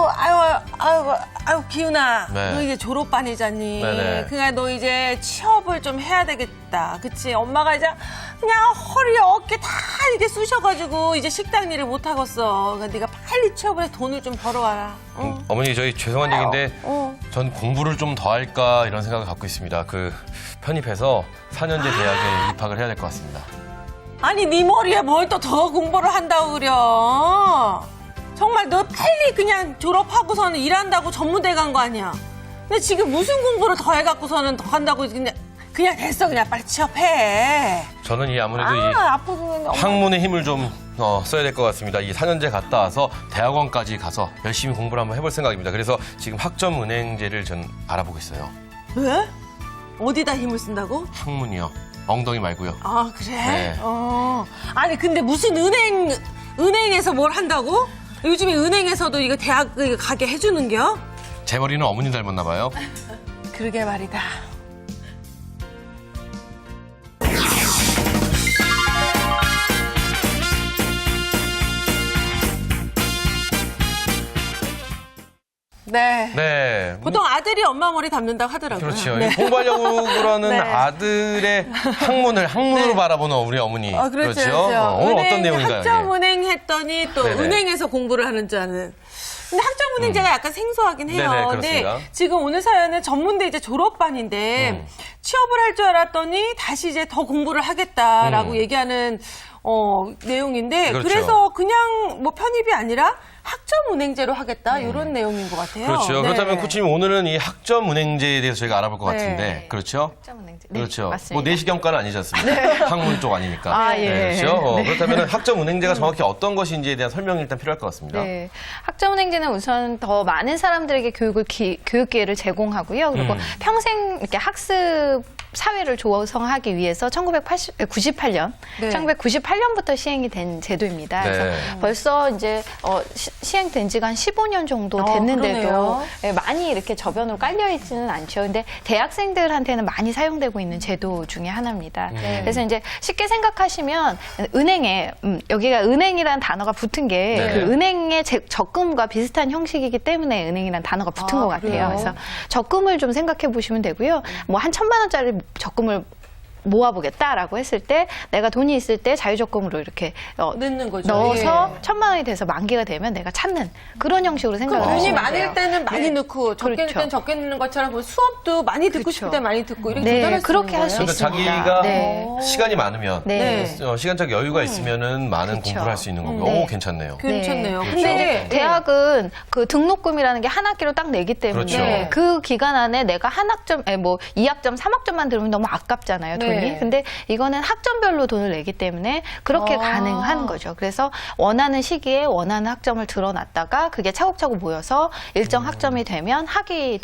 아유, 기훈아. 네. 너 이제 졸업반이잖니. 네네. 그러니까 너 이제 취업을 좀 해야 되겠다. 그치? 엄마가 이제 그냥 허리, 어깨 다 이렇게 쑤셔가지고 이제 식당 일을 못 하겠어. 그러니까 네가 빨리 취업을 해서 돈을 좀 벌어와라. 어? 어머니 저희 죄송한 얘기인데 어. 전 공부를 좀 더 할까 이런 생각을 갖고 있습니다. 그 편입해서 4년제 대학에 입학을 해야 될 것 같습니다. 아니, 네 머리에 뭘 또 더 공부를 한다고 그려. 정말 너 빨리 그냥 졸업하고서는 일한다고 전문대 간 거 아니야. 근데 지금 무슨 공부를 더 해갖고서는 더 한다고 그냥 됐어. 그냥 빨리 취업해. 저는 이 아무래도 이 아프면 학문의 힘을 좀 써야 될 것 같습니다. 이 4년제 갔다 와서 대학원까지 가서 열심히 공부를 한번 해볼 생각입니다. 그래서 지금 학점은행제를 전 알아보고 있어요. 왜? 어디다 힘을 쓴다고? 학문이요. 엉덩이 말고요. 아, 그래? 네. 아니, 근데 무슨 은행에서 뭘 한다고? 요즘에 은행에서도 이거 대학 이거 가게 해주는겨? 제 머리는 어머니 닮았나 봐요. 그러게 말이다. 네. 네. 보통 아들이 엄마 머리 닮는다고 하더라고요. 그렇죠. 네. 공부하려고 그러는 네. 아들의 학문으로 네. 바라보는 우리 어머니. 그렇죠. 오늘 어떤 내용인가요? 학점은행 했더니 또 네네. 은행에서 공부를 하는 줄 아는. 근데 학점은행제가 약간 생소하긴 해요. 네네, 근데 그렇습니다. 지금 오늘 사연은 전문대 이제 졸업반인데 취업을 할 줄 알았더니 다시 이제 더 공부를 하겠다라고 얘기하는 내용인데 그렇죠. 그래서 그냥 뭐 편입이 아니라 학점은행제로 하겠다 이런 내용인 것 같아요. 그렇죠. 네. 그렇다면 코치님 오늘은 이 학점은행제에 대해서 저희가 알아볼 것 네. 같은데, 그렇죠? 학점은행제. 네, 그렇죠. 맞습니다. 뭐 내시경과는 아니지 않습니까? 학문 쪽 아니니까. 아, 예. 그렇죠. 네. 그렇다면 학점은행제가 정확히 어떤 것인지에 대한 설명이 일단 필요할 것 같습니다. 네. 학점은행제는 우선 더 많은 사람들에게 교육 기회를 제공하고요. 그리고 평생 이렇게 학습 사회를 조성하기 위해서 1998년, 네. 1998년부터 시행이 된 제도입니다. 네. 그래서 벌써 이제 시행된 지가 한 15년 정도 됐는데도 그러네요. 많이 이렇게 저변으로 깔려 있지는 않죠. 근데 대학생들한테는 많이 사용되고 있는 제도 중에 하나입니다. 그래서 이제 쉽게 생각하시면 은행에 여기가 은행이라는 단어가 붙은 게 네. 그 은행의 적금과 비슷한 형식이기 때문에 은행이라는 단어가 붙은 것 같아요. 그래요? 그래서 적금을 좀 생각해 보시면 되고요. 뭐 한 1,000만 원짜리 적금을 모아보겠다라고 했을 때 내가 돈이 있을 때 자유적금으로 이렇게 넣는 거죠. 넣어서 예. 1,000만 원이 돼서 만기가 되면 내가 찾는 그런 형식으로 생각을 돈이 하시면 많을 돼요. 때는 많이 넣고 적게 넣을 그렇죠. 때는 적게 넣는 것처럼 뭐 수업도 많이 듣고 싶을 때 많이 듣고 이렇게 네, 조절할 수 그렇게 있는 할 수 거예요? 그러니까 있습니다. 자기가 네. 시간이 많으면 네. 시간적 여유가 있으면은 많은 그렇죠. 공부를 할 수 있는 거고. 네. 오, 괜찮네요. 괜찮네요. 네. 근데 근데 이제 이제 대학은 그 등록금이라는 게 한 학기로 딱 내기 때문에 그렇죠. 그 기간 안에 내가 한 학점, 뭐 2학점, 3학점만 들으면 너무 아깝잖아요, 돈이. 네. 근데 이거는 학점별로 돈을 내기 때문에 그렇게 가능한 거죠. 그래서 원하는 시기에 원하는 학점을 들어놨다가 그게 차곡차곡 모여서 일정 학점이 되면 학위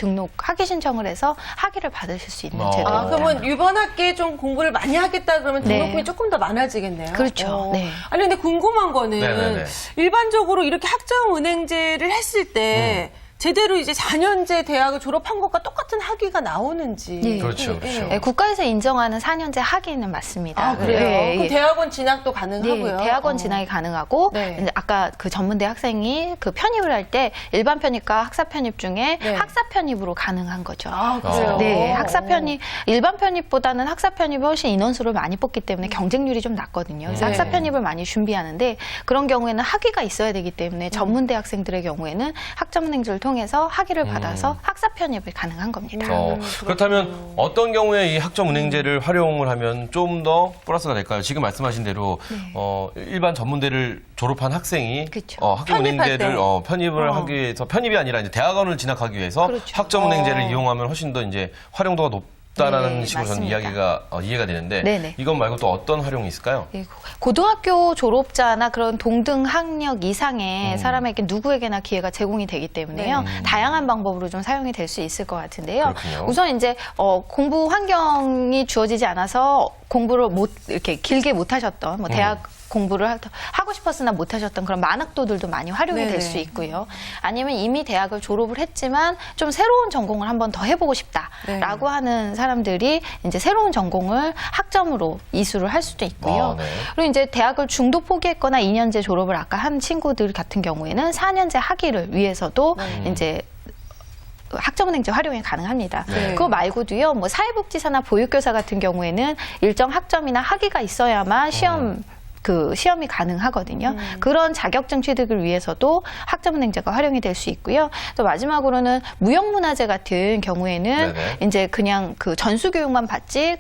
신청을 해서 학위를 받으실 수 있는 제도입니다. 그러면 이번 학기에 좀 공부를 많이 하겠다 그러면 네. 등록금이 조금 더 많아지겠네요. 그렇죠. 네. 아니 근데 궁금한 거는 네네네. 일반적으로 이렇게 학점은행제를 했을 때 제대로 이제 4년제 대학을 졸업한 것과 똑같은 학위가 나오는지. 예. 그렇죠, 그렇죠. 네, 국가에서 인정하는 4년제 학위는 맞습니다. 아, 그래요? 네, 그럼 예. 대학원 진학도 가능하고요. 네, 대학원 진학이 가능하고 네. 이제 아까 그 전문대 학생이 그 편입을 할 때 일반 편입과 학사 편입 중에 네. 학사 편입으로 가능한 거죠. 아, 그래요? 네, 학사 편입 일반 편입보다는 학사 편입이 훨씬 인원수를 많이 뽑기 때문에 경쟁률이 좀 낮거든요. 그래서 네. 학사 편입을 많이 준비하는데 그런 경우에는 학위가 있어야 되기 때문에 전문대 학생들의 경우에는 학점은행제를 통해서 학위를 받아서 학사 편입이 가능한 겁니다. 그렇다면 어떤 경우에 이 학점은행제를 활용을 하면 좀 더 플러스가 될까요? 지금 말씀하신 대로 일반 전문대를 졸업한 학생이 그쵸. 학점은행제를 편입할 때. 편입을 하기 위해서 편입이 아니라 이제 대학원을 진학하기 위해서 그렇죠. 학점은행제를 이용하면 훨씬 더 이제 활용도가 높다라는 네, 식으로 저는 맞습니다. 이해가 되는데 네네. 이건 말고 또 어떤 활용이 있을까요? 예, 고등학교 졸업자나 그런 동등 학력 이상의 사람에게 누구에게나 기회가 제공이 되기 때문에요. 다양한 방법으로 좀 사용이 될 수 있을 것 같은데요. 그렇군요. 우선 이제 공부 환경이 주어지지 않아서 공부를 이렇게 길게 못 하셨던 뭐 대학 공부를 하고 싶었으나 못 하셨던 그런 만학도들도 많이 활용이 될 수 있고요. 아니면 이미 대학을 졸업을 했지만 좀 새로운 전공을 한번 더 해보고 싶다라고 하는 사람들이 이제 새로운 전공을 학점으로 이수를 할 수도 있고요. 그리고 이제 대학을 중도 포기했거나 2년제 졸업을 아까 한 친구들 같은 경우에는 4년제 학위를 위해서도 이제 학점은행제 활용이 가능합니다. 그거 말고도요, 뭐 사회복지사나 보육교사 같은 경우에는 일정 학점이나 학위가 있어야만 시험이 가능하거든요. 그런 자격증 취득을 위해서도 학점은행제가 활용이 될 수 있고요. 또 마지막으로는 무형문화재 같은 경우에는 이제 그냥 그 전수교육만 받지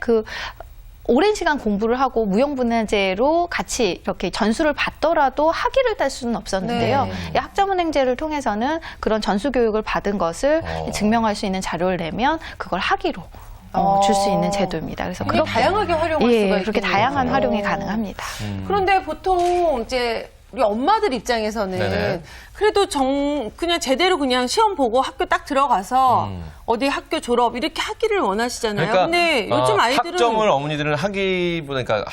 오랜 시간 공부를 하고 무형문화재로 같이 이렇게 전수를 받더라도 학위를 딸 수는 없었는데요. 이 학점은행제를 통해서는 그런 전수교육을 받은 것을 증명할 수 있는 자료를 내면 그걸 학위로 줄 수 있는 제도입니다. 그래서 그렇게 다양하게 활용할 수가 있겠네요. 그렇게 다양한 활용이 가능합니다. 그런데 보통 이제 우리 엄마들 입장에서는 그래도 그냥 제대로 그냥 시험 보고 학교 딱 들어가서 어디 학교 졸업 이렇게 하기를 원하시잖아요. 그러니까 근데 요즘 아이들은 학점을 어머니들은 하기보다 그러니까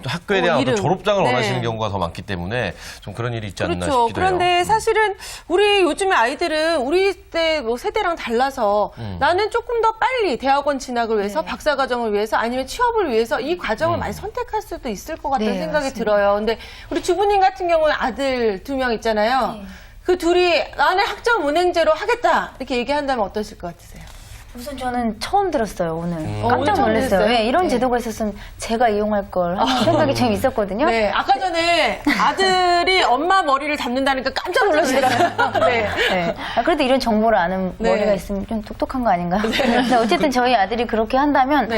학교에 대한 어떤 졸업장을 원하시는 경우가 더 많기 때문에 좀 그런 일이 있지 않나 싶기도 해요. 그런데 사실은 우리 요즘의 아이들은 우리 때 뭐 세대랑 달라서 나는 조금 더 빨리 대학원 진학을 위해서 박사과정을 위해서 아니면 취업을 위해서 이 과정을 많이 선택할 수도 있을 것 같다는 생각이 들어요. 근데 우리 주부님 같은 경우는 아들 2명 있잖아요. 그 둘이 나는 학점은행제로 하겠다 이렇게 얘기한다면 어떠실 것 같으세요? 우선 저는 처음 들었어요, 오늘. 오늘 깜짝 처음 놀랐어요. 들었어요? 네, 이런 제도가 있었으면 제가 이용할 걸 하는 생각이 좀 있었거든요. 네, 아까 전에 아들이 엄마 머리를 잡는다니까 깜짝 놀랐어요. 네. 네. 그래도 이런 정보를 아는 머리가 있으면 좀 똑똑한 거 아닌가요? 근데 어쨌든 저희 아들이 그렇게 한다면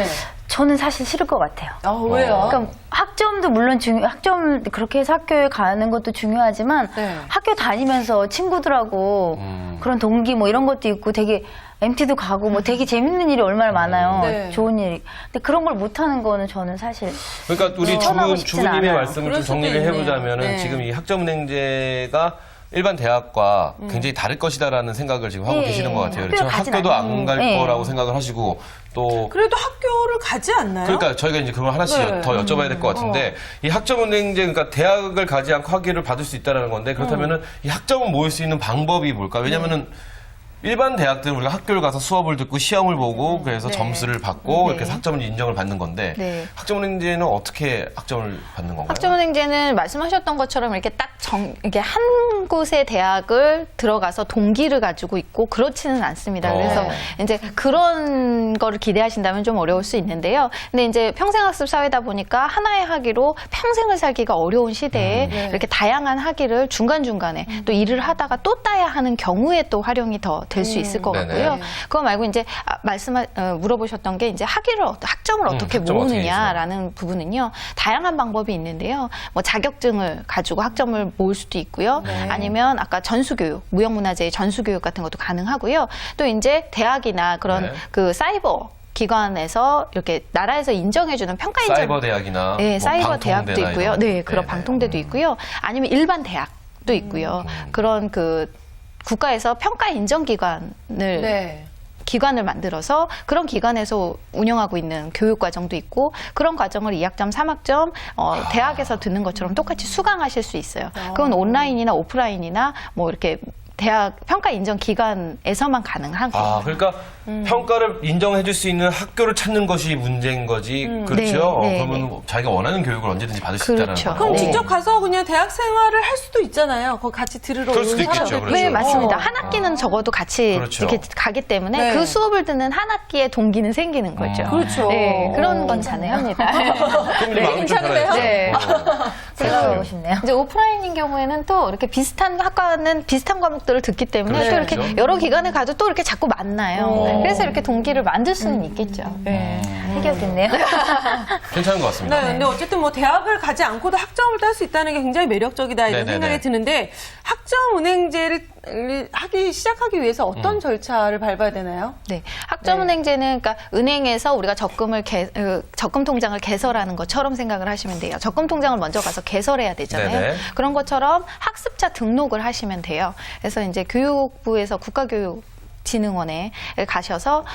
저는 사실 싫을 것 같아요. 왜요? 그러니까 학점도 물론 학점 그렇게 해서 학교에 가는 것도 중요하지만 학교 다니면서 친구들하고 그런 동기 뭐 이런 것도 있고 되게 MT도 가고 뭐 되게 재밌는 일이 얼마나 많아요. 좋은 일이. 근데 그런 걸 못하는 거는 저는 사실 그러니까 우리 주부님의 말씀을 좀 정리를 해보자면은 지금 이 학점은행제가 일반 대학과 굉장히 다를 것이다라는 생각을 지금 하고 계시는 것 같아요. 그렇죠? 학교도 안 갈 거라고 생각을 하시고 또 그래도 학교를 가지 않나요? 그러니까 저희가 이제 그걸 하나씩 더 여쭤봐야 될 것 같은데 이 학점은행제 그러니까 대학을 가지 않고 학위를 받을 수 있다라는 건데 그렇다면은 이 학점을 모을 수 있는 방법이 뭘까? 왜냐면은 일반 대학들은 우리가 학교를 가서 수업을 듣고 시험을 보고 그래서 점수를 받고 이렇게 학점을 인정을 받는 건데 학점은행제는 어떻게 학점을 받는 건가요? 학점은행제는 말씀하셨던 것처럼 이렇게 이렇게 한 곳의 대학을 들어가서 동기를 가지고 있고 그렇지는 않습니다. 그래서 이제 그런 거를 기대하신다면 좀 어려울 수 있는데요. 근데 이제 평생학습 사회다 보니까 하나의 학위로 평생을 살기가 어려운 시대에 이렇게 다양한 학위를 중간중간에 또 일을 하다가 또 따야 하는 경우에 또 활용이 더 될 수 있을 것 같고요. 그거 말고 이제 물어보셨던 게 이제 학점을 어떻게 모으느냐라는 부분은요. 다양한 방법이 있는데요. 뭐 자격증을 가지고 학점을 모을 수도 있고요. 아니면 아까 전수교육, 무형문화재의 전수교육 같은 것도 가능하고요. 또 이제 대학이나 그런 그 사이버 기관에서 이렇게 나라에서 인정해주는 평가 인정 사이버 대학이나 네, 뭐 사이버 대학도 있고요. 이런. 그런 방통대도 있고요. 아니면 일반 대학도 있고요. 그런 국가에서 평가 인정 기관을 만들어서 그런 기관에서 운영하고 있는 교육 과정도 있고 그런 과정을 2학점, 3학점 대학에서 듣는 것처럼 똑같이 수강하실 수 있어요. 그건 온라인이나 오프라인이나 뭐 이렇게 대학 평가 인정 기관에서만 가능한 거예요. 그러니까 평가를 인정해 줄 수 있는 학교를 찾는 것이 문제인 거지. 그렇죠? 그러면 자기가 원하는 교육을 언제든지 받을 수 있다는 거예요. 그럼 직접 가서 그냥 대학 생활을 할 수도 있잖아요. 거기 같이 들으러 그럴 수도 오는 있겠죠. 사람들. 그렇죠. 네, 맞습니다. 한 학기는 적어도 같이 이렇게 가기 때문에 그 수업을 듣는 한 학기의 동기는 생기는 거죠. 그렇죠. 네, 그런 건 가능합니다. 괜찮으세요? 네. 들어보고 싶네요. 이제 오프라인인 경우에는 또 이렇게 비슷한 학과는 비슷한 과목들을 듣기 때문에 또 이렇게 여러 기관에 가도 또 이렇게 자꾸 만나요. 그래서 이렇게 동기를 만들 수는 있겠죠. 해결됐네요. 괜찮은 것 같습니다. 근데 어쨌든 뭐 대학을 가지 않고도 학점을 딸 수 있다는 게 굉장히 매력적이다 이런 생각이 드는데 학점은행제를 시작하기 위해서 어떤 절차를 밟아야 되나요? 네, 학점은행제는 그러니까 은행에서 우리가 적금 통장을 개설하는 것처럼 생각을 하시면 돼요. 적금 통장을 먼저 가서 개설해야 되잖아요. 그런 것처럼 학습자 등록을 하시면 돼요. 그래서 이제 교육부에서 국가교육 진흥원에 가셔서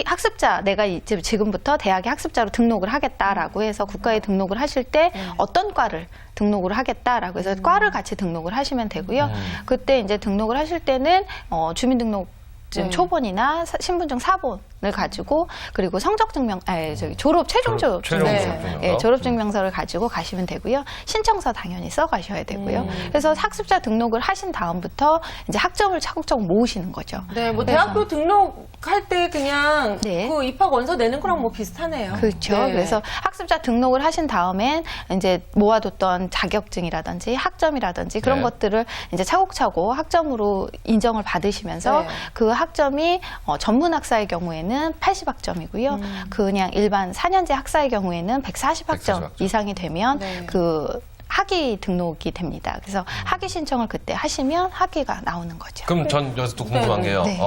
학습자 내가 이제 지금부터 대학의 학습자로 등록을 하겠다라고 해서 국가에 등록을 하실 때 어떤 과를 등록을 하겠다라고 해서 과를 같이 등록을 하시면 되고요. 그때 이제 등록을 하실 때는 주민등록증 초본이나 신분증 사본을 가지고 그리고 성적증명, 졸업 최종적 졸업증명서를 가지고 가시면 되고요. 신청서 당연히 써가셔야 되고요. 그래서 학습자 등록을 하신 다음부터 이제 학점을 차곡차곡 모으시는 거죠. 네, 뭐 대학교 등록할 때 그냥 네. 그 입학 원서 내는 거랑 뭐 비슷하네요. 그렇죠. 네. 그래서 학습자 등록을 하신 다음엔 이제 모아뒀던 자격증이라든지 학점이라든지 그런 네. 것들을 이제 차곡차곡 학점으로 인정을 받으시면서 네. 그 학점이 전문 학사의 경우에는 80학점이고요. 그냥 일반 4년제 학사의 경우에는 140학점 140학점. 이상이 되면 네. 그 학위 등록이 됩니다. 그래서 학위 신청을 그때 하시면 학위가 나오는 거죠. 그럼 전 여기서 또 궁금한 게요. 네.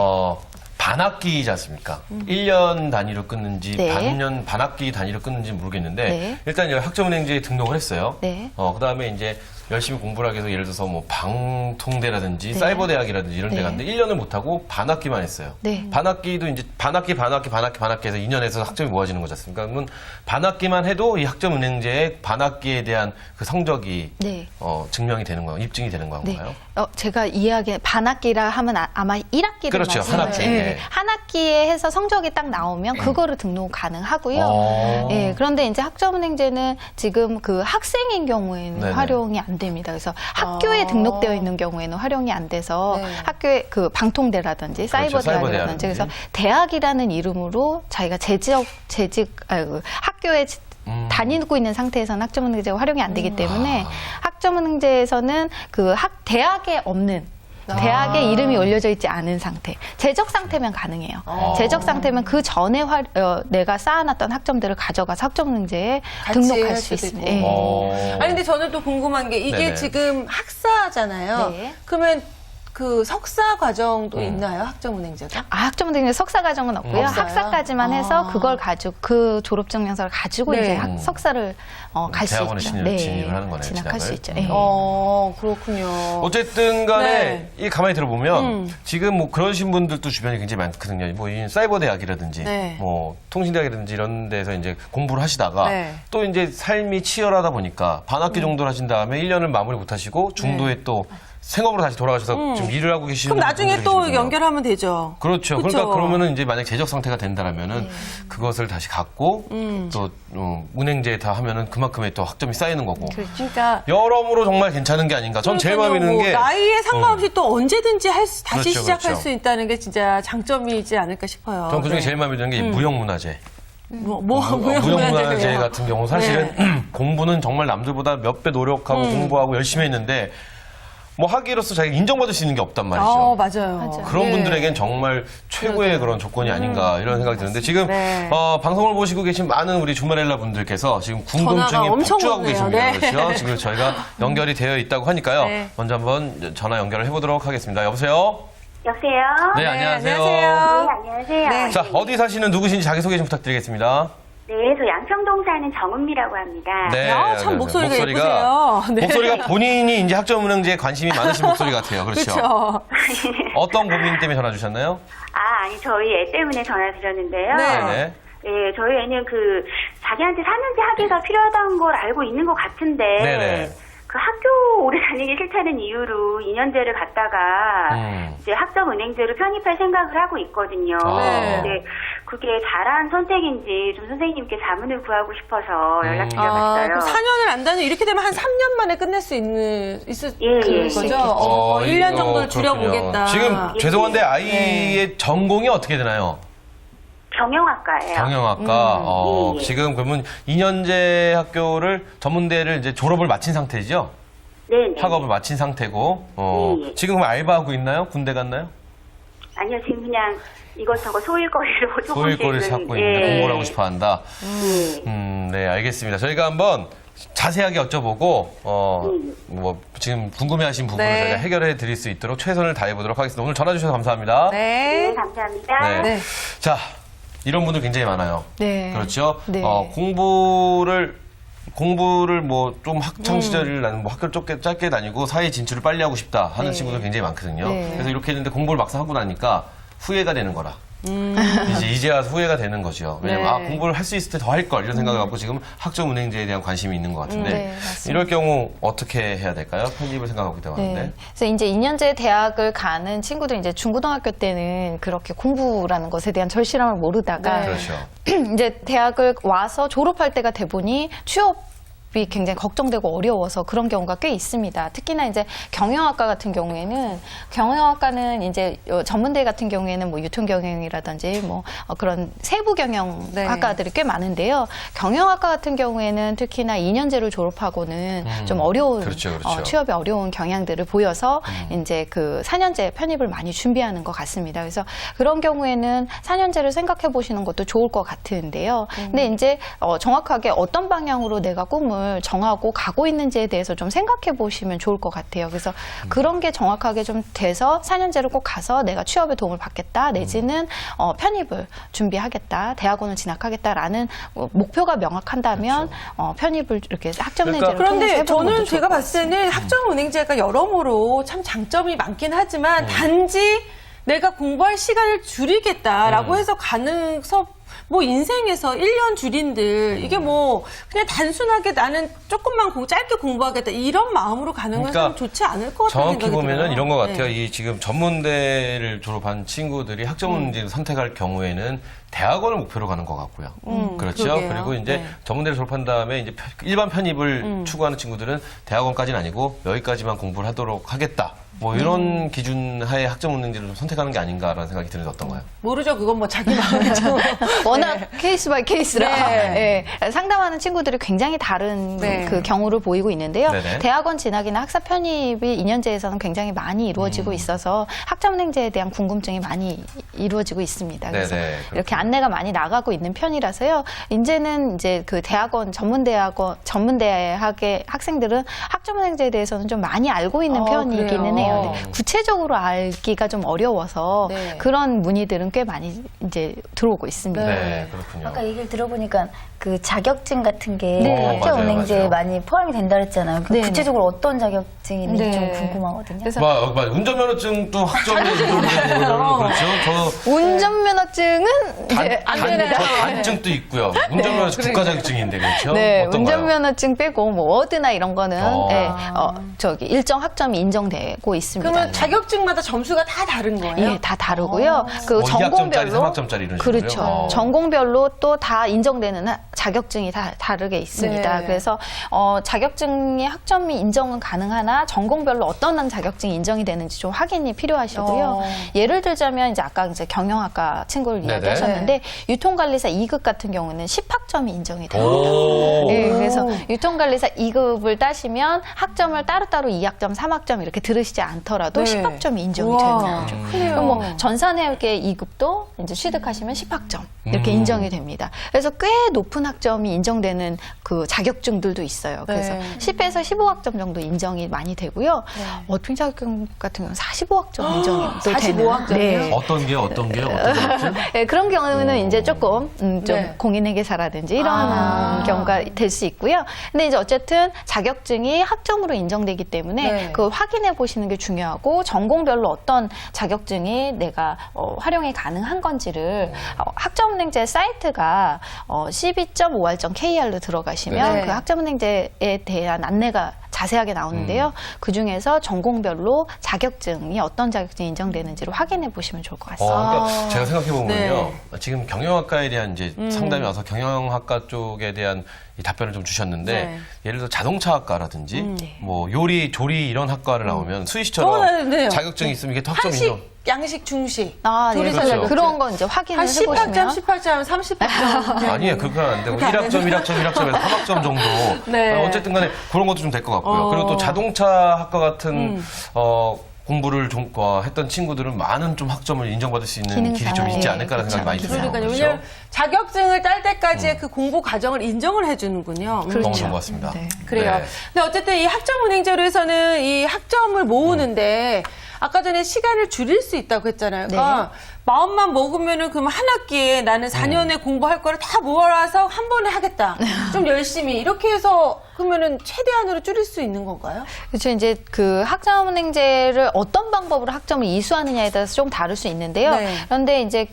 반학기이지 않습니까? 1년 단위로 끊는지 네. 반학기 단위로 끊는지 모르겠는데 네. 일단 여기 학점은행제에 등록을 했어요. 네. 그다음에 이제 열심히 공부를 하기 위해서 예를 들어서 뭐 방통대라든지 네. 사이버대학이라든지 이런 데 네. 갔는데 1년을 못하고 반학기만 했어요. 네. 반학기도 이제 반학기 해서 2년에서 학점이 모아지는 거지 않습니까? 그러면 반학기만 해도 이 학점은행제의 반학기에 대한 그 성적이 네. 증명이 되는 거예요? 입증이 되는 건가요? 제가 이해하기에 반학기라 하면 아마 1학기를 그렇죠. 한 학기. 네. 한 학기에 해서 성적이 딱 나오면 그거를 등록 가능하고요. 예, 그런데 이제 학점은행제는 지금 그 학생인 경우에는 네네. 활용이 안 됩니다. 그래서 학교에 등록되어 있는 경우에는 활용이 안 돼서 네. 학교에 그 방통대라든지 그렇죠. 사이버대학이라든지 그래서 대학이라는 이름으로 자기가 학교에 다니고 있는 상태에서는 학점은행제가 활용이 안 되기 때문에 학점은행제에서는 그 대학에 없는 대학에 이름이 올려져 있지 않은 상태, 재적 상태면 가능해요. 재적 상태면 그 전에 내가 쌓아놨던 학점들을 가져가서 학점은행제에 같이 등록할 할 수 수도 있습니다. 있고. 예. 아니 근데 저는 또 궁금한 게 이게 네네. 지금 학사잖아요. 네. 그러면 그 석사 과정도 있나요? 학점은행제가? 학점은행제 석사 과정은 없고요. 없어요? 학사까지만 해서 그걸 가지고 그 졸업증명서를 가지고 네. 이제 석사를 갈 수 대학원에 있죠. 진입을 하는 거네요, 진학할 수 진학을. 있죠. 예. 그렇군요. 어쨌든 간에 네. 이 가만히 들어보면 지금 뭐 그러신 분들도 주변에 굉장히 많거든요. 뭐 이 사이버 대학이라든지 네. 뭐 통신대학이라든지 이런 데서 이제 공부를 하시다가 네. 또 이제 삶이 치열하다 보니까 반학기 정도를 하신 다음에 1년을 마무리 못 하시고 중도에 또 생업으로 다시 돌아가셔서 지금 일을 하고 계시는 그럼 나중에 분들이 또 계시거든요. 연결하면 되죠. 그렇죠. 그쵸? 그러니까 그러면은 이제 만약 재적 상태가 된다라면은 그것을 다시 갖고 또 은행제에 다 하면은 그만큼의 또 학점이 쌓이는 거고. 그러니까 여러모로 정말 괜찮은 게 아닌가. 전 제일 마음에 드는 뭐 게 나이에 상관없이 또 언제든지 다시 그렇죠, 시작할 그렇죠. 수 있다는 게 진짜 장점이지 않을까 싶어요. 전 그중에 네. 제일 마음에 드는 게 이 무형문화재. 무형문화재 무형문화재 같은 경우 사실은 네. 공부는 정말 남들보다 몇 배 노력하고 공부하고 열심히 했는데 뭐 학위로서 자기가 인정받을 수 있는 게 없단 말이죠. 맞아요. 그런 네. 분들에겐 정말 최고의 그런 조건이 아닌가 이런 생각이 드는데 지금 네. 방송을 보시고 계신 많은 우리 주말엘라 분들께서 지금 궁금증이 전화가 엄청 폭주하고 오네요. 계십니다. 네. 그렇죠? 지금 저희가 연결이 되어 있다고 하니까요. 네. 먼저 한번 전화 연결을 해보도록 하겠습니다. 여보세요? 여보세요? 네, 네, 안녕하세요. 네, 안녕하세요. 네. 자, 어디 사시는 누구신지 자기소개 좀 부탁드리겠습니다. 네, 저 양평동 사는 정은미라고 합니다. 네. 아, 참 목소리가 예쁘세요. 네. 목소리가 본인이 이제 학점은행제에 관심이 많으신 목소리 같아요. 그렇죠? 그렇죠. 어떤 고민 때문에 전화 주셨나요? 아니, 저희 애 때문에 전화 드렸는데요. 네. 네네. 예, 저희 애는 자기한테 4년제 학위가 필요하다는 걸 알고 있는 것 같은데. 네네. 그 학교 오래 다니기 싫다는 이유로 2년제를 갔다가 이제 학점은행제로 편입할 생각을 하고 있거든요. 네. 근데 그게 잘한 선택인지 좀 선생님께 자문을 구하고 싶어서 연락드려봤어요. 그럼 4년을 안 다니 이렇게 되면 한 3년 만에 끝낼 수 있을 예, 예. 거죠? 1년 정도를 줄여보겠다. 지금 예. 죄송한데 아이의 전공이 어떻게 되나요? 경영학과예요. 경영학과. 예. 지금 그러면 2년제 학교를 전문대를 이제 졸업을 마친 상태죠? 네네. 학업을 마친 상태고. 예. 지금 그럼 알바하고 있나요? 군대 갔나요? 아니요, 지금 그냥 이것저것 소일거리로 조금씩은. 소일거리를 찾고 있는데 공부를 하고 싶어 한다. 네, 알겠습니다. 저희가 한번 자세하게 여쭤보고, 뭐, 지금 궁금해하신 부분을 네. 저희가 해결해 드릴 수 있도록 최선을 다해 보도록 하겠습니다. 오늘 전화 주셔서 감사합니다. 네, 네. 감사합니다. 네. 네. 자, 이런 분들 굉장히 많아요. 네. 그렇죠? 네. 공부를 공부를 뭐 좀 학창 시절을 나는 뭐 학교를 짧게 다니고 사회 진출을 빨리 하고 싶다 하는 네. 친구들 굉장히 많거든요. 네. 그래서 이렇게 했는데 공부를 막상 하고 나니까 후회가 되는 거라. 이제야 후회가 되는 거죠. 왜냐면 네. 아, 공부를 할 수 있을 때 더 할 걸 이런 생각을 갖고 지금 학점은행제에 대한 관심이 있는 것 같은데 네, 맞습니다. 이럴 경우 어떻게 해야 될까요? 편입을 생각하고 있다고 하는데. 네. 그래서 이제 2년제 대학을 가는 친구들이 이제 중고등학교 때는 그렇게 공부라는 것에 대한 절실함을 모르다가 네. 그렇죠. 이제 대학을 와서 졸업할 때가 돼 보니 취업이 굉장히 걱정되고 어려워서 그런 경우가 꽤 있습니다. 특히나 이제 경영학과 같은 경우에는 경영학과는 이제 전문대 같은 경우에는 뭐 유통경영이라든지 뭐 그런 세부 경영 네. 학과들이 꽤 많은데요. 경영학과 같은 경우에는 특히나 2년제를 졸업하고는 좀 어려운 그렇죠, 그렇죠. 취업이 어려운 경향들을 보여서 이제 그 4년제 편입을 많이 준비하는 것 같습니다. 그래서 그런 경우에는 4년제를 생각해 보시는 것도 좋을 것 같은데요. 근데 이제 정확하게 어떤 방향으로 내가 꿈을 정하고 가고 있는지에 대해서 좀 생각해 보시면 좋을 것 같아요. 그래서 그런 게 정확하게 좀 돼서 4년제를 꼭 가서 내가 취업에 도움을 받겠다 내지는 편입을 준비하겠다, 대학원을 진학하겠다라는 목표가 명확한다면 편입을 이렇게 학점은행제를 통해서 그런데 해보는 저는 것도 좋을 제가 것 봤을 같습니다. 때는 학점은행제가 여러모로 참 장점이 많긴 하지만 단지 내가 공부할 시간을 줄이겠다라고 해서 가능서 뭐 인생에서 1년 줄인들 이게 뭐 그냥 단순하게 나는 조금만 짧게 공부하겠다 이런 마음으로 가는 건 그러니까 좀 좋지 않을 것 같아요. 정확히 보면은 이런 것 같아요. 이 지금 전문대를 졸업한 친구들이 학점문제를 선택할 경우에는 대학원을 목표로 가는 것 같고요. 그렇죠. 그러게요. 그리고 이제 네. 전문대를 졸업한 다음에 이제 일반 편입을 추구하는 친구들은 대학원까지는 아니고 여기까지만 공부를 하도록 하겠다. 뭐 이런 기준 하에 학점문제를 좀 선택하는 게 아닌가라는 생각이 드는데 어떤가요? 모르죠. 그건 뭐 자기 마음이죠. 워낙 케이스 바이 케이스라 네. 예, 상담하는 친구들이 굉장히 다른 네. 그 경우를 보이고 있는데요. 네네. 대학원 진학이나 학사 편입이 2년제에서는 굉장히 많이 이루어지고 있어서 학점은행제에 대한 궁금증이 많이 이루어지고 있습니다. 그래서 네네, 이렇게 안내가 많이 나가고 있는 편이라서요. 이제는 이제 그 대학원 전문대학의 학생들은 학점은행제에 대해서는 좀 많이 알고 있는 편이기는 그래요? 해요. 네. 구체적으로 알기가 좀 어려워서 네. 그런 문의들은 꽤 많이 이제 들어오고 있습니다. 네, 그렇군요. 아까 얘기를 들어보니까 그 자격증 같은 게 네. 학점은행제에 맞아요. 많이 포함이 된다 그랬잖아요. 그 네. 구체적으로 어떤 자격증이 있는지 네. 좀 궁금하거든요. 그래서 운전면허증도 학점이 인정되고 그렇죠. 저 운전면허증은 이제 안 되나요? 단증도 있고요. 운전면허증 국가 자격증인데 그렇죠. 네, 어떤가요? 운전면허증 빼고 뭐 워드나 이런 거는 예, 저기 일정 학점이 인정되고 있습니다. 그러면 자격증마다 점수가 다 다른 거예요? 예, 다 다르고요. 그 2학점짜리, 전공별로 3학점짜리 이런 그렇죠. 식으로요? 전공별로 또 다 인정되는 자격증이 다 다르게 있습니다. 네. 그래서 자격증의 학점이 인정은 가능하나 전공별로 어떤 자격증이 인정이 되는지 좀 확인이 필요하시고요. 예를 들자면 이제 아까 이제 경영학과 친구를 네네. 이야기하셨는데 유통관리사 2급 같은 경우는 10학점이 인정이 돼요. 오. 네, 그래서 유통관리사 2급을 따시면 학점을 따로따로 2학점, 3학점 이렇게 들으시지 않더라도 네. 10학점이 인정이 우와, 되는 거죠. 크네요. 그럼 뭐 전산회계 2급도 이제 취득하시면 10학점 이렇게 인정이 됩니다. 그래서 꽤 높은 학점이 인정되는 그 자격증들도 있어요. 그래서 네. 10에서 15학점 정도 인정이 많이 되고요. 어핑 자격증 같은 경우는 45학점 인정이 또 45 학점이요? 네. 어떤 게 어떤 자격증? 네, 그런 경우는 이제 조금 좀 네. 공인회계사라든지 이런 경우가 될 수 있고요. 근데 이제 어쨌든 자격증이 학점으로 인정되기 때문에 네. 그걸 확인해 보시는 게 중요하고 전공별로 어떤 자격증이 내가 활용이 가능한 건지를 학점은행제 사이트가 12.5R.kr로 들어가시면 네. 그 학점은행제에 대한 안내가 자세하게 나오는데요. 그 중에서 전공별로 자격증이 어떤 자격증이 인정되는지를 확인해 보시면 좋을 것 같습니다. 그러니까 제가 생각해보면요. 네. 지금 경영학과에 대한 이제 상담이 와서 경영학과 쪽에 대한 이 답변을 좀 주셨는데 네. 예를 들어 자동차학과라든지 뭐 요리, 조리 이런 학과를 나오면 수희 씨처럼 네. 자격증이 있으면 이게 또 학점 인정. 한식, 양식, 중식. 네. 조리사 그렇죠. 자격증. 그런 건 이제 확인을 한 10학점, 해보시면 18점, 30학점. 아니에요. 그렇게 하면 안 되고 그렇게 안 1학점, 1학점에서 3학점 정도. 네. 어쨌든 간에 그런 것도 좀 될 것 같고요. 그리고 또 자동차 학과 같은 공부를 좀 했던 친구들은 많은 좀 학점을 인정받을 수 있는 길이 좀 있지 않을까라는 생각이 많이 드네요. 그러니까요. 그렇죠? 왜냐면 자격증을 딸 때까지의 그 공부 과정을 인정을 해주는군요. 너무 좋은 것 같습니다. 네. 그래요. 네. 근데 어쨌든 이 학점은행제로 해서는 이 학점을 모으는데 아까 전에 시간을 줄일 수 있다고 했잖아요. 그러니까 마음만 먹으면은 그럼 한 학기에 나는 4년에 공부할 거를 다 모아서 한 번에 하겠다. 좀 열심히 이렇게 해서 그러면은 최대한으로 줄일 수 있는 건가요? 그렇죠. 이제 그 학점은행제를 어떤 방법으로 학점을 이수하느냐에 따라서 좀 다를 수 있는데요. 네. 그런데 이제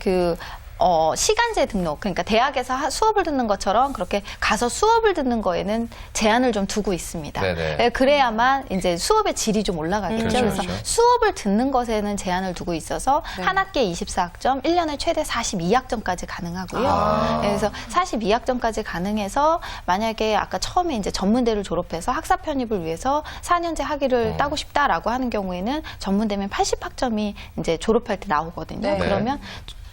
시간제 등록, 그러니까 대학에서 수업을 듣는 것처럼 그렇게 가서 수업을 듣는 거에는 제한을 좀 두고 있습니다. 네네. 그래야만 이제 수업의 질이 좀 올라가겠죠. 그렇죠, 그래서 그렇죠. 수업을 듣는 것에는 제한을 두고 있어서 네. 한 학기에 24학점, 1년에 최대 42학점까지 가능하고요. 그래서 42학점까지 가능해서 만약에 아까 처음에 이제 전문대를 졸업해서 학사 편입을 위해서 4년제 학위를 따고 싶다라고 하는 경우에는 전문대면 80학점이 이제 졸업할 때 나오거든요. 네. 그러면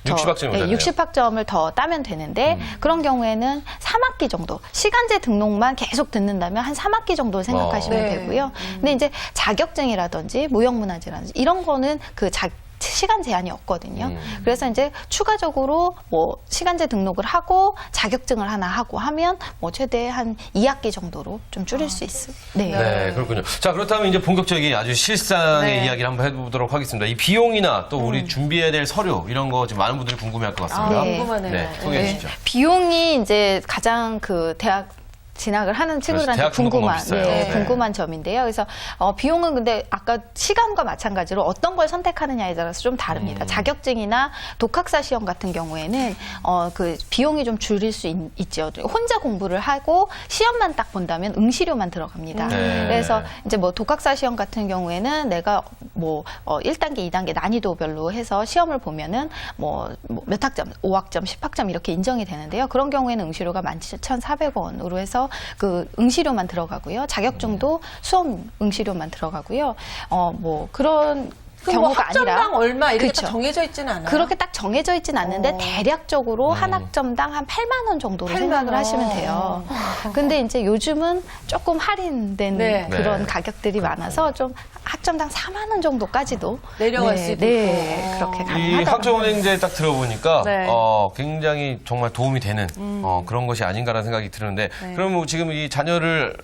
60학점이 되네요. 60학점을 더 따면 되는데 그런 경우에는 3학기 정도 시간제 등록만 계속 듣는다면 한 3학기 정도 생각하시면 네. 되고요. 근데 이제 자격증이라든지 무형문화재라든지 이런 거는 그 시간 제한이 없거든요. 그래서 이제 추가적으로 뭐 시간제 등록을 하고 자격증을 하나 하고 하면 뭐 최대 한 2학기 정도로 좀 줄일 수 있어요. 네. 네, 그렇군요. 자, 그렇다면 이제 본격적인 아주 실상의 네. 이야기를 한번 해보도록 하겠습니다. 이 비용이나 또 우리 준비해야 될 서류 이런 거 지금 많은 분들이 궁금해할 것 같습니다. 네. 궁금하네요. 네, 소개해 주시죠. 비용이 이제 가장 그 대학 진학을 하는 친구들한테 대학 등록금 너무 비싸요. 네. 궁금한 점인데요. 그래서 비용은 근데 아까 시간과 마찬가지로 어떤 걸 선택하느냐에 따라서 좀 다릅니다. 자격증이나 독학사 시험 같은 경우에는 그 비용이 좀 줄일 수 있죠. 혼자 공부를 하고 시험만 딱 본다면 응시료만 들어갑니다. 네. 그래서 이제 뭐 독학사 시험 같은 경우에는 내가 뭐 1단계, 2단계 난이도별로 해서 시험을 보면은 뭐 몇 학점, 5학점, 10학점 이렇게 인정이 되는데요. 그런 경우에는 응시료가 17,400원으로 해서 그 응시료만 들어가고요. 자격증도 수업 응시료만 들어가고요. 뭐 그런 그럼 뭐 경우가 아니라 학점당 얼마 이렇게 그렇죠. 딱 정해져 있지는 않아요. 그렇게 딱 정해져 있진 않는데 대략적으로 한 학점당 한 8만 원 정도로 8만 생각을 원. 하시면 돼요. 근데 이제 요즘은 조금 할인된 네. 그런 네. 가격들이 많아서 좀 학점당 4만 원 정도까지도 내려갈 수도 네, 있고. 그렇게 이 가능하다. 학점은행제 딱 들어보니까 네. 굉장히 정말 도움이 되는 그런 것이 아닌가라는 생각이 드는데 네. 그럼 뭐 지금 이 자녀를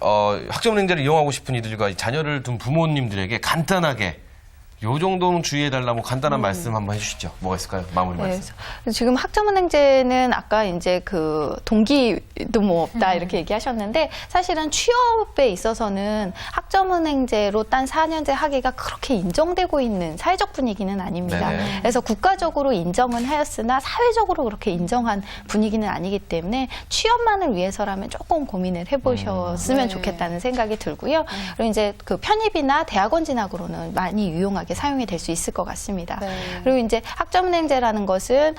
학점은행제를 이용하고 싶은 이들과 이 자녀를 둔 부모님들에게 간단하게 요 정도는 주의해달라고 간단한 말씀 한번 해주시죠. 뭐가 있을까요? 마무리 네, 말씀. 그래서 지금 학점은행제는 아까 이제 그 동기도 뭐 없다 이렇게 얘기하셨는데 사실은 취업에 있어서는 학점은행제로 딴 4년제 학위가 그렇게 인정되고 있는 사회적 분위기는 아닙니다. 네네. 그래서 국가적으로 인정은 하였으나 사회적으로 그렇게 인정한 분위기는 아니기 때문에 취업만을 위해서라면 조금 고민을 해보셨으면 네. 좋겠다는 생각이 들고요. 그리고 이제 그 편입이나 대학원 진학으로는 많이 유용하게 사용이 될 수 있을 것 같습니다. 네. 그리고 이제 학점은행제라는 것은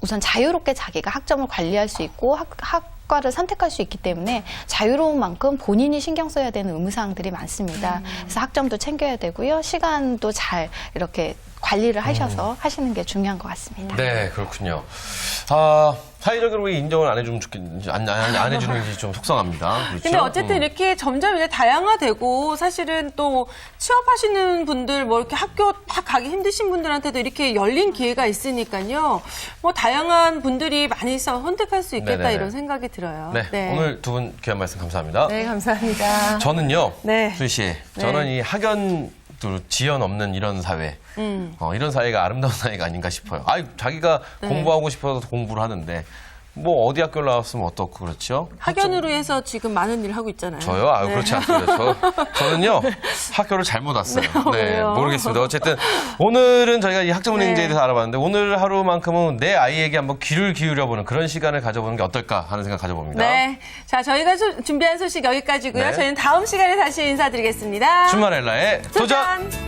우선 자유롭게 자기가 학점을 관리할 수 있고 학과를 선택할 수 있기 때문에 자유로운 만큼 본인이 신경 써야 되는 의무사항들이 많습니다. 그래서 학점도 챙겨야 되고요. 시간도 잘 이렇게 관리를 하셔서 하시는 게 중요한 것 같습니다. 네, 그렇군요. 사회적으로 왜 인정을 안 해주면 안 해주는지 좀 속상합니다. 그렇죠? 근데 어쨌든 이렇게 점점 이제 다양화되고 사실은 또 취업하시는 분들 뭐 이렇게 학교 딱 가기 힘드신 분들한테도 이렇게 열린 기회가 있으니까요. 뭐 다양한 분들이 많이 선택할 수 있겠다 네네네. 이런 생각이 들어요. 네, 오늘 두 분 귀한 말씀 감사합니다. 네, 감사합니다. 저는요, 네. 수희 씨, 저는 이 학연 지연 없는 이런 사회, 이런 사회가 아름다운 사회가 아닌가 싶어요. 자기가 공부하고 싶어서 공부를 하는데 뭐 어디 학교를 나왔으면 어떻고 그렇죠? 학연으로 해서 지금 많은 일을 하고 있잖아요. 저요? 네. 그렇지 않습니다. 저는요, 학교를 잘못 왔어요. 네, 왜요? 모르겠습니다. 어쨌든, 오늘은 저희가 이 학점은행제에 네. 대해서 알아봤는데, 오늘 하루만큼은 내 아이에게 한번 귀를 기울여보는 그런 시간을 가져보는 게 어떨까 하는 생각 가져봅니다. 네. 자, 저희가 준비한 소식 여기까지고요. 네. 저희는 다음 시간에 다시 인사드리겠습니다. 주말 엘라의 도전!